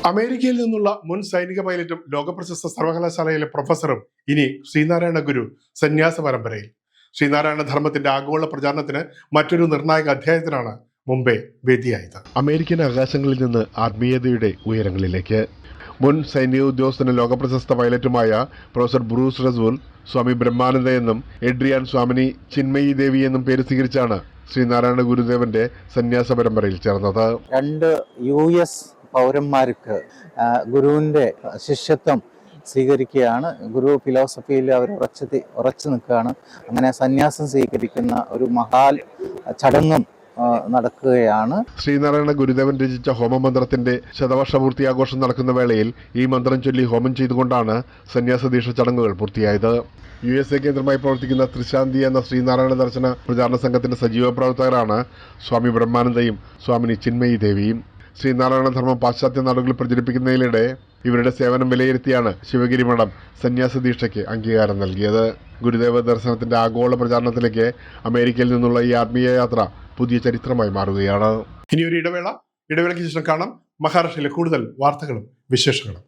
അമേരിക്കയിൽ നിന്നുള്ള മുൻ സൈനിക പൈലറ്റും ലോകപ്രശസ്ത സർവകലാശാലയിലെ പ്രൊഫസറും ഇനി ശ്രീനാരായണ ഗുരു സന്യാസ പരമ്പരയിൽ. ശ്രീനാരായണ ധർമ്മത്തിന്റെ ആഗോള പ്രചാരണത്തിന് മറ്റൊരു നിർണായക അധ്യായത്തിനാണ് മുംബൈ വേദിയായത്. അമേരിക്കൻ ആകാശങ്ങളിൽ നിന്ന് ആത്മീയതയുടെ ഉയരങ്ങളിലേക്ക്. മുൻ സൈനിക ഉദ്യോഗസ്ഥനും ലോകപ്രശസ്ത പൈലറ്റുമായ പ്രൊഫസർ ബ്രൂസ് റസൂൽ സ്വാമി ബ്രഹ്മാനന്ദ എന്നും എഡ്രിയാൻ സ്വാമിനി ചിന്മയി ദേവി എന്നും പേര് സ്വീകരിച്ചാണ് ശ്രീനാരായണ ഗുരുദേവന്റെ സന്യാസ പരമ്പരയിൽ ചേർന്നത്. 2 US പൗരന്മാർക്ക് ഗുരുവിൻ്റെ ശിഷ്യത്വം സ്വീകരിക്കുകയാണ്. ഗുരു ഫിലോസഫിയിൽ അവർ ഉറച്ചു നിൽക്കുകയാണ്. അങ്ങനെ സന്യാസം സ്വീകരിക്കുന്ന ഒരു മഹാൽ ചടങ്ങും നടക്കുകയാണ്. ശ്രീനാരായണ ഗുരുദേവൻ രചിച്ച ഹോമമന്ത്രത്തിന്റെ ശതവർഷപൂർത്തി ആഘോഷം നടക്കുന്ന വേളയിൽ ഈ മന്ത്രം ചൊല്ലി ഹോമം ചെയ്തുകൊണ്ടാണ് സന്യാസ ദീക്ഷ ചടങ്ങുകൾ പൂർത്തിയായത്. USA കേന്ദ്രമായി പ്രവർത്തിക്കുന്ന ത്രിശാന്തി എന്ന ശ്രീനാരായണ ദർശന പ്രചാരണ സംഘത്തിന്റെ സജീവ പ്രവർത്തകരാണ് സ്വാമി ബ്രഹ്മാനന്ദയും സ്വാമിനി ചിന്മയി ദേവിയും. ശ്രീനാരായണ ധർമ്മം പാശ്ചാത്യ നാടുകളിൽ പ്രചരിപ്പിക്കുന്നതിനിടെ ഇവരുടെ സേവനം വിലയിരുത്തിയാണ് ശിവഗിരി മഠം സന്യാസ ദീക്ഷയ്ക്ക് അംഗീകാരം നൽകിയത്. ഗുരുദേവ ദർശനത്തിന്റെ ആഗോള പ്രചാരണത്തിലേക്ക് അമേരിക്കയിൽ നിന്നുള്ള ഈ ആത്മീയ യാത്ര പുതിയ ചരിത്രമായി മാറുകയാണ്. ഇനിയൊരു ഇടവേളയ്ക്ക് ശേഷം കാണാം മഹാരാഷ്ട്രയിലെ കൂടുതൽ വാർത്തകളും വിശേഷങ്ങളും.